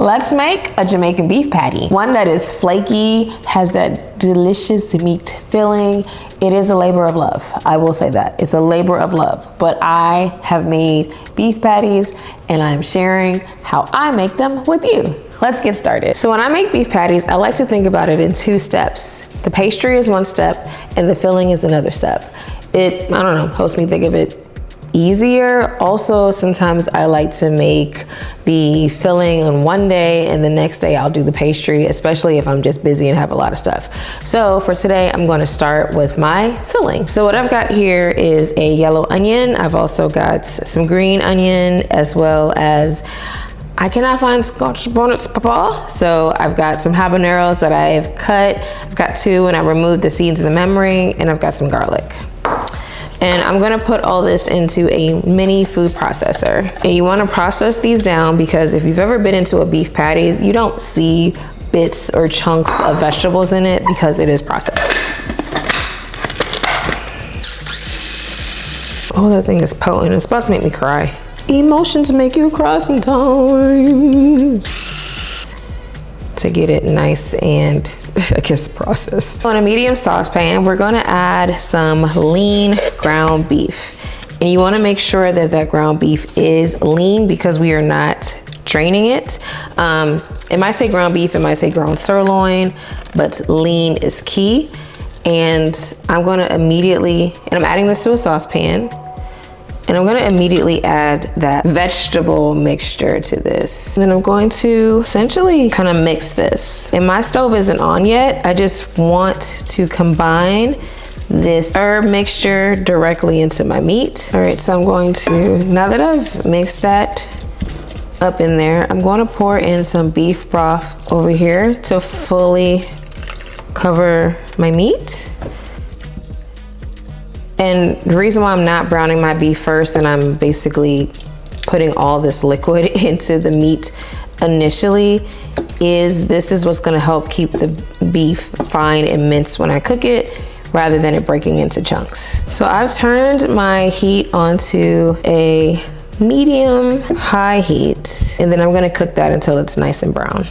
Let's make a Jamaican beef patty. One that is flaky, has that delicious meat filling. It is a labor of love. I will say that. It's a labor of love. But I have made beef patties and I'm sharing how I make them with you. Let's get started. So when I make beef patties, I like to think about it in 2 steps. The pastry is 1 step and the filling is another step. It, I don't know, helps me think of it easier. Also, sometimes I like to make the filling on one day and the next day I'll do the pastry, especially if I'm just busy and have a lot of stuff. So for today, I'm going to start with my filling. So what I've got here is a yellow onion. I've also got some green onion, as well as I cannot find Scotch bonnets papa. So I've got some habaneros that I've cut. I've got 2 and I removed the seeds and the memory, and I've got some garlic. And I'm gonna put all this into a mini food processor. And you wanna process these down because if you've ever been into a beef patty, you don't see bits or chunks of vegetables in it because it is processed. Oh, that thing is potent. It's about to make me cry. Emotions make you cry sometimes. To get it nice and, I guess, processed. So in a medium saucepan, we're gonna add some lean ground beef. And you wanna make sure that that ground beef is lean because we are not draining it. It might say ground beef, it might say ground sirloin, but lean is key. And I'm gonna immediately, and I'm adding this to a saucepan, and I'm gonna immediately add that vegetable mixture to this. And then I'm going to essentially kind of mix this. And my stove isn't on yet. I just want to combine this herb mixture directly into my meat. All right, so I'm going to, now that I've mixed that up in there, I'm going to pour in some beef broth over here to fully cover my meat. And the reason why I'm not browning my beef first and I'm basically putting all this liquid into the meat initially is this is what's gonna help keep the beef fine and minced when I cook it rather than it breaking into chunks. So I've turned my heat onto a medium high heat, and then I'm gonna cook that until it's nice and brown.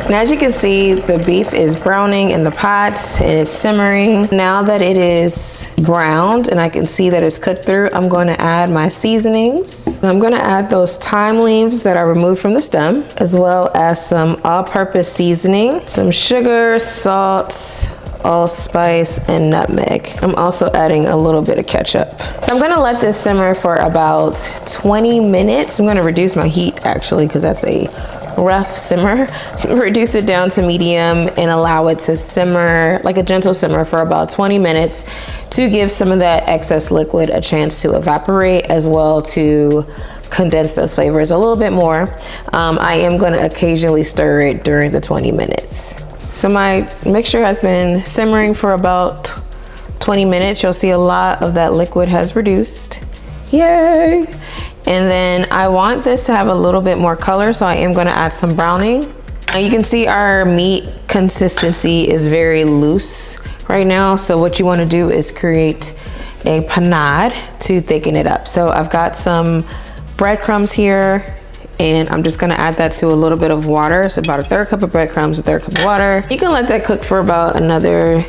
And as you can see, the beef is browning in the pot and it's simmering. Now that it is browned and I can see that it's cooked through, I'm going to add my seasonings. And I'm going to add those thyme leaves that I removed from the stem, as well as some all-purpose seasoning, some sugar, salt, allspice, and nutmeg. I'm also adding a little bit of ketchup. So I'm gonna let this simmer for about 20 minutes. I'm gonna reduce my heat actually, because that's a rough simmer. So I'm gonna reduce it down to medium and allow it to simmer, like a gentle simmer, for about 20 minutes to give some of that excess liquid a chance to evaporate, as well to condense those flavors a little bit more. I am gonna occasionally stir it during the 20 minutes. So my mixture has been simmering for about 20 minutes. You'll see a lot of that liquid has reduced. Yay! And then I want this to have a little bit more color, so I am gonna add some browning. Now you can see our meat consistency is very loose right now. So what you wanna do is create a panade to thicken it up. So I've got some breadcrumbs here, and I'm just gonna add that to a little bit of water. It's about a 1/3 cup of breadcrumbs, a 1/3 cup of water. You can let that cook for about another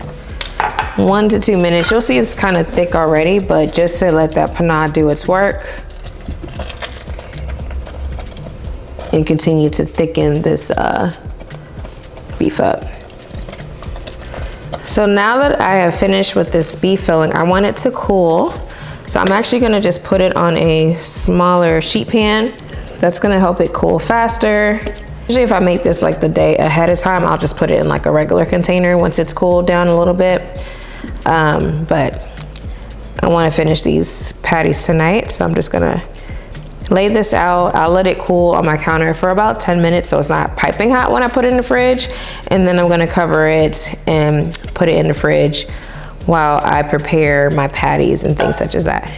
1 to 2 minutes. You'll see it's kind of thick already, but just to let that panade do its work and continue to thicken this beef up. So now that I have finished with this beef filling, I want it to cool. So I'm actually gonna just put it on a smaller sheet pan. That's gonna help it cool faster. Usually if I make this like the day ahead of time, I'll just put it in like a regular container once it's cooled down a little bit. But I wanna finish these patties tonight, so I'm just gonna lay this out. I'll let it cool on my counter for about 10 minutes so it's not piping hot when I put it in the fridge. And then I'm gonna cover it and put it in the fridge while I prepare my patties and things such as that.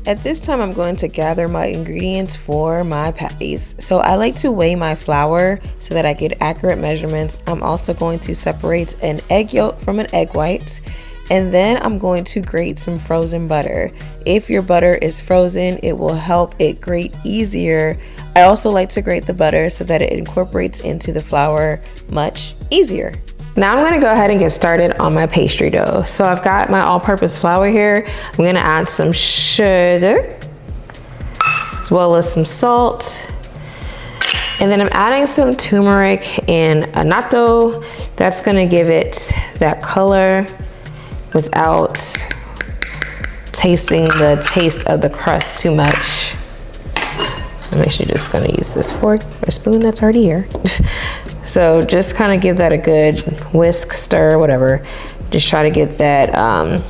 At this time, I'm going to gather my ingredients for my patties. So I like to weigh my flour so that I get accurate measurements. I'm also going to separate an egg yolk from an egg white. And then I'm going to grate some frozen butter. If your butter is frozen, it will help it grate easier. I also like to grate the butter so that it incorporates into the flour much easier. Now I'm gonna go ahead and get started on my pastry dough. So I've got my all-purpose flour here. I'm gonna add some sugar, as well as some salt. And then I'm adding some turmeric and annatto. That's gonna give it that color without tasting the taste of the crust too much. I'm actually just gonna use this fork or spoon that's already here. So just kind of give that a good whisk, stir, whatever. Just try to get that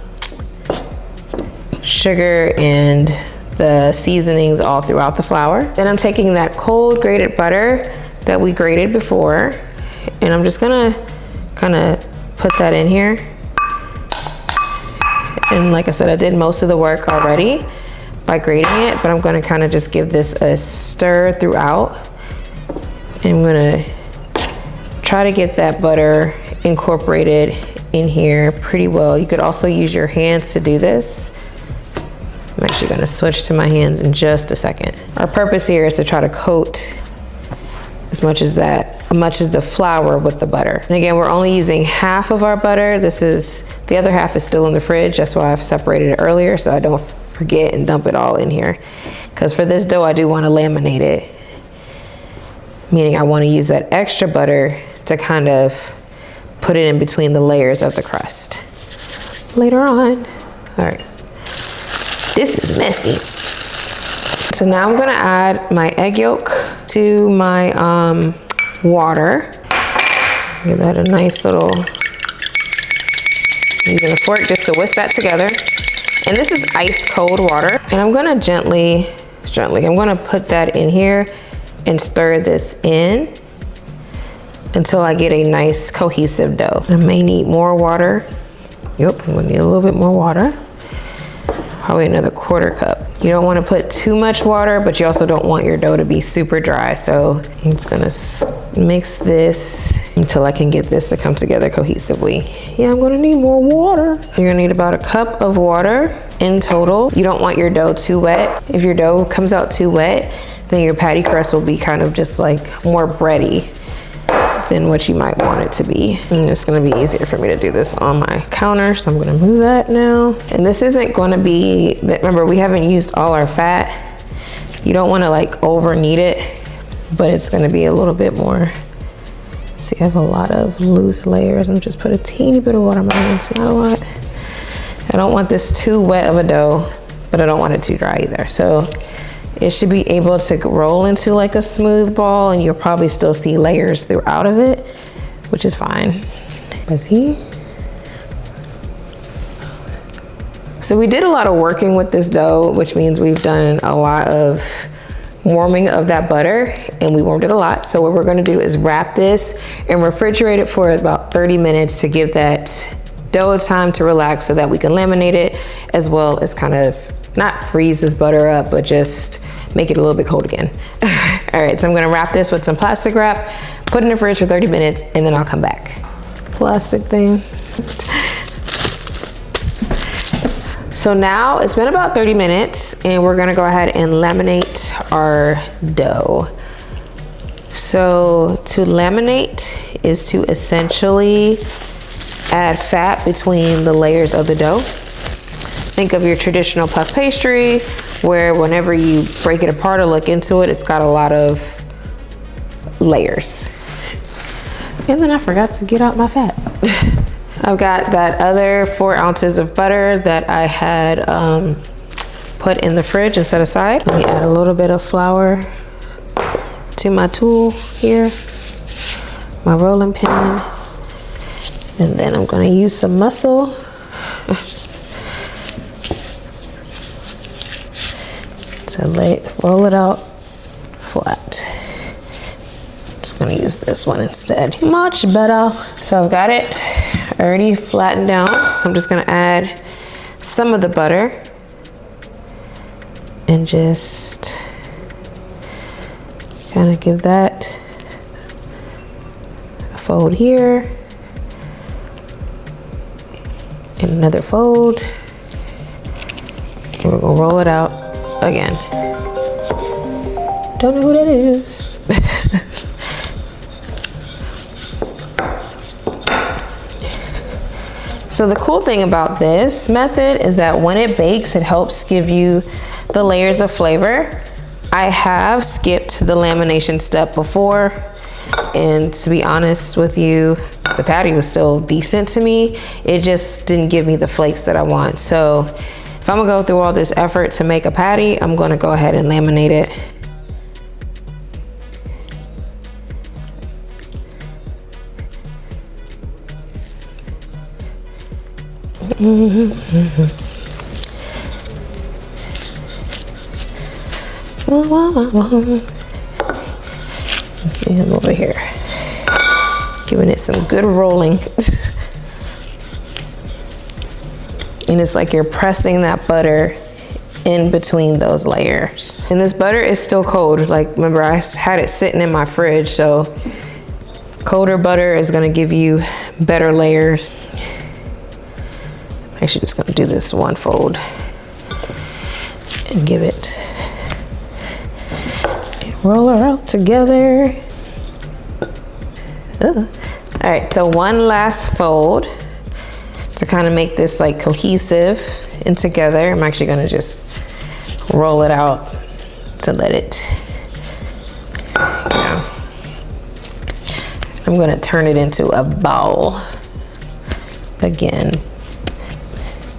sugar and the seasonings all throughout the flour. Then I'm taking that cold grated butter that we grated before, and I'm just gonna kind of put that in here. And like I said, I did most of the work already by grating it, but I'm gonna kind of just give this a stir throughout. And I'm gonna try to get that butter incorporated in here pretty well. You could also use your hands to do this. I'm actually gonna switch to my hands in just a second. Our purpose here is to try to coat as much as the flour with the butter. And again, we're only using half of our butter. The other half is still in the fridge. That's why I've separated it earlier, so I don't forget and dump it all in here. Because for this dough, I do wanna laminate it. Meaning I wanna use that extra butter to kind of put it in between the layers of the crust later on. All right, this is messy. So now I'm gonna add my egg yolk to my water. Give that a nice little, using a fork just to whisk that together. And this is ice cold water. And I'm gonna gently, I'm gonna put that in here and stir this in until I get a nice cohesive dough. I may need more water. Yep, I'm gonna need a little bit more water. Probably another 1/4 cup. You don't wanna put too much water, but you also don't want your dough to be super dry. So I'm just gonna mix this until I can get this to come together cohesively. Yeah, I'm gonna need more water. You're gonna need about 1 cup of water in total. You don't want your dough too wet. If your dough comes out too wet, then your patty crust will be kind of just like more bready than what you might want it to be. And it's gonna be easier for me to do this on my counter, so I'm gonna move that now. And this isn't gonna be, remember we haven't used all our fat. You don't wanna like over knead it, but it's gonna be a little bit more. See, I have a lot of loose layers. I'm just put a teeny bit of water on my hands, not a lot. I don't want this too wet of a dough, but I don't want it too dry either. So it should be able to roll into like a smooth ball, and you'll probably still see layers throughout of it, which is fine. But see? So we did a lot of working with this dough, which means we've done a lot of warming of that butter, and we warmed it a lot. So what we're gonna do is wrap this and refrigerate it for about 30 minutes to give that dough time to relax so that we can laminate it, as well as kind of not freeze this butter up, but just make it a little bit cold again. All right, so I'm gonna wrap this with some plastic wrap, put it in the fridge for 30 minutes, and then I'll come back. Plastic thing. So now it's been about 30 minutes, and we're gonna go ahead and laminate our dough. So to laminate is to essentially add fat between the layers of the dough. Think of your traditional puff pastry, where whenever you break it apart or look into it, it's got a lot of layers. And then I forgot to get out my fat. I've got that other 4 ounces of butter that I had put in the fridge and set aside. Let me add a little bit of flour to my tool here, my rolling pin. And then I'm gonna use some muscle. To roll it out flat. Just gonna use this one instead. Much better. So I've got it already flattened down. So I'm just gonna add some of the butter and just kind of give that a fold here. And Another fold. And we're gonna roll it out again. Don't know who that is. So the cool thing about this method is that when it bakes, it helps give you the layers of flavor. I have skipped the lamination step before, and to be honest with you, the patty was still decent to me. It just didn't give me the flakes that I want. So if I'm gonna go through all this effort to make a patty, I'm gonna go ahead and laminate it. Let's see him over here, giving it some good rolling. And it's like you're pressing that butter in between those layers. And this butter is still cold. Like, remember, I had it sitting in my fridge, so colder butter is gonna give you better layers. I'm actually just gonna do this one fold and give it, roll her out together. All right, so one last fold to kind of make this like cohesive and together. I'm actually gonna just roll it out to let it, I'm gonna turn it into a ball again.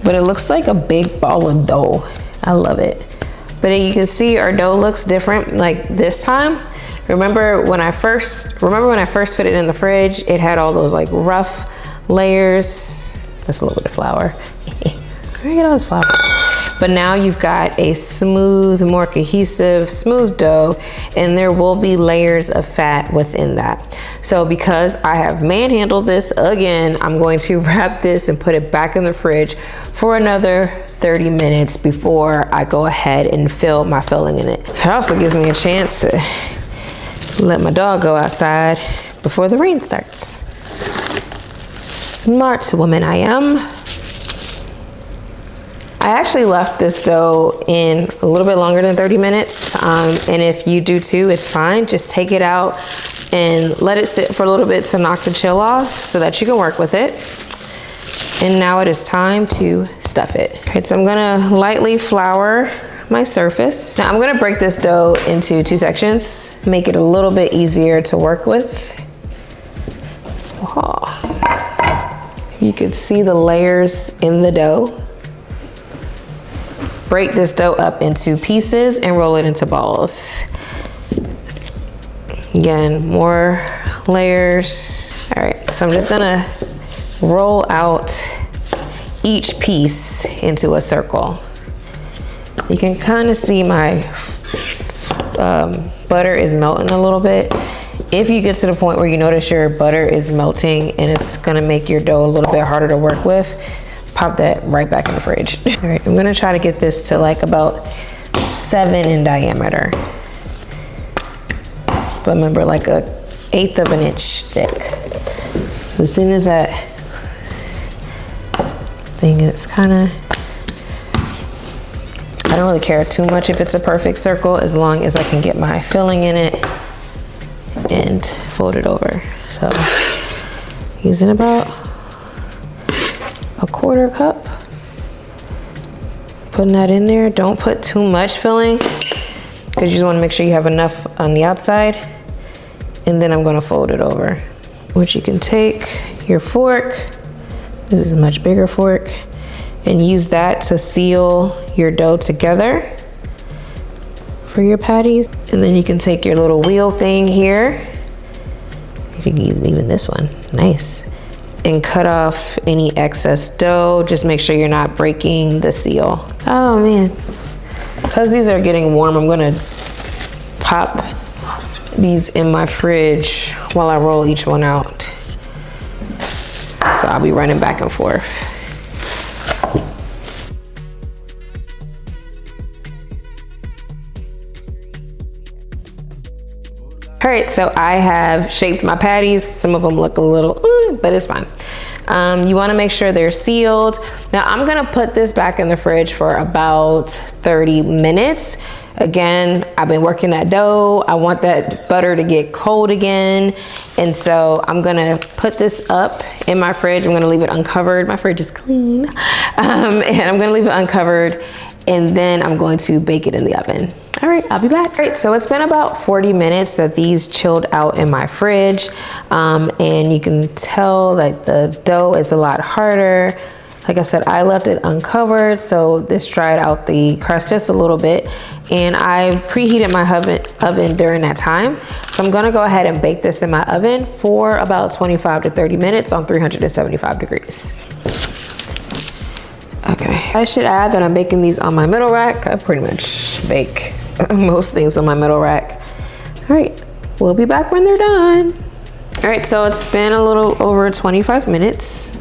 But it looks like a big ball of dough. I love it. But you can see our dough looks different like this time. Remember when I first put it in the fridge, it had all those like rough layers. That's a little bit of flour. Where did I get all this flour? But now you've got a smooth, more cohesive, smooth dough, and there will be layers of fat within that. So because I have manhandled this again, I'm going to wrap this and put it back in the fridge for another 30 minutes before I go ahead and fill my filling in it. It also gives me a chance to let my dog go outside before the rain starts. Smart woman I am. I actually left this dough in a little bit longer than 30 minutes. And if you do too, it's fine. Just take it out and let it sit for a little bit to knock the chill off so that you can work with it. And now it is time to stuff it. All right, so I'm gonna lightly flour my surface. Now I'm gonna break this dough into 2 sections, make it a little bit easier to work with. Oh. You can see the layers in the dough. Break this dough up into pieces and roll it into balls. Again, more layers. All right, so I'm just gonna roll out each piece into a circle. You can kind of see my butter is melting a little bit. If you get to the point where you notice your butter is melting and it's gonna make your dough a little bit harder to work with, pop that right back in the fridge. All right, I'm gonna try to get this to like about 7 in diameter. But remember, like a 1/8 of an inch thick. So as soon as that thing is kinda, I don't really care too much if it's a perfect circle as long as I can get my filling in it and fold it over. So using about 1/4 cup, putting that in there. Don't put too much filling because you just want to make sure you have enough on the outside, and then I'm going to fold it over. Which you can take your fork, this is a much bigger fork, and use that to seal your dough together for your patties. And then you can take your little wheel thing here, you can use even this one, nice, and cut off any excess dough. Just make sure you're not breaking the seal. Oh man. Because these are getting warm, I'm gonna pop these in my fridge while I roll each one out. So I'll be running back and forth. All right, so I have shaped my patties. Some of them look a little, but it's fine. You wanna make sure they're sealed. Now I'm gonna put this back in the fridge for about 30 minutes. Again, I've been working that dough. I want that butter to get cold again. And so I'm gonna put this up in my fridge. I'm gonna leave it uncovered. My fridge is clean. And I'm gonna leave it uncovered, and then I'm going to bake it in the oven. All right, I'll be back. All right, so it's been about 40 minutes that these chilled out in my fridge. And you can tell that the dough is a lot harder. Like I said, I left it uncovered, so this dried out the crust just a little bit. And I preheated my oven during that time. So I'm gonna go ahead and bake this in my oven for about 25 to 30 minutes on 375 degrees. Okay, I should add that I'm baking these on my middle rack. I pretty much bake most things on my middle rack. All right, we'll be back when they're done. All right, so it's been a little over 25 minutes.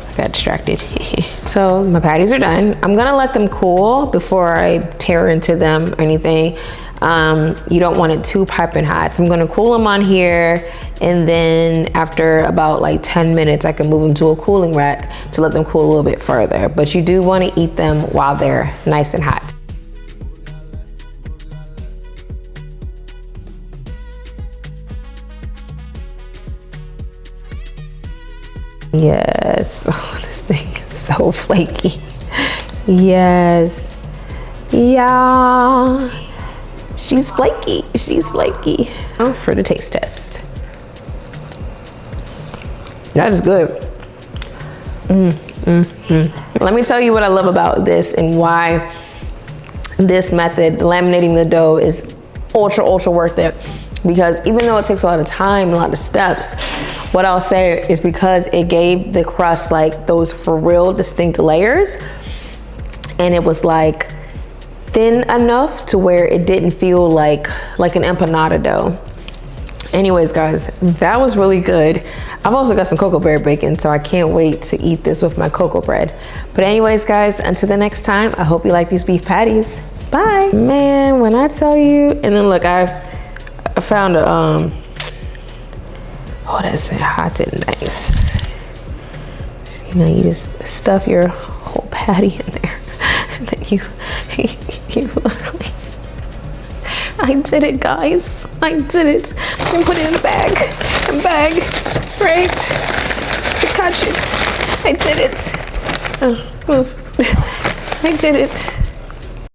I got distracted. So my patties are done. I'm gonna let them cool before I tear into them or anything. You don't want it too piping hot. So I'm gonna cool them on here, and then after about like 10 minutes, I can move them to a cooling rack to let them cool a little bit further. But you do wanna eat them while they're nice and hot. Yes, oh, this thing is so flaky. Yes, yeah, she's flaky, she's flaky. Oh, for the taste test. That is good. Let me tell you what I love about this and why this method, laminating the dough, is ultra worth it. Because even though it takes a lot of time, a lot of steps, what I'll say is because it gave the crust like those for real distinct layers, and it was like thin enough to where it didn't feel like an empanada dough. Anyways, guys, that was really good. I've also got some cocoa bread baking, so I can't wait to eat this with my cocoa bread. But anyways, guys, until the next time, I hope you like these beef patties. Bye. Man, when I tell you, and then look, I found a, oh, that's hot and nice. So, you know, you just stuff your whole patty in there, and then you literally, I did it, guys. I did it. And put it in a bag, right? I catch it. I did it. Oh, I did it.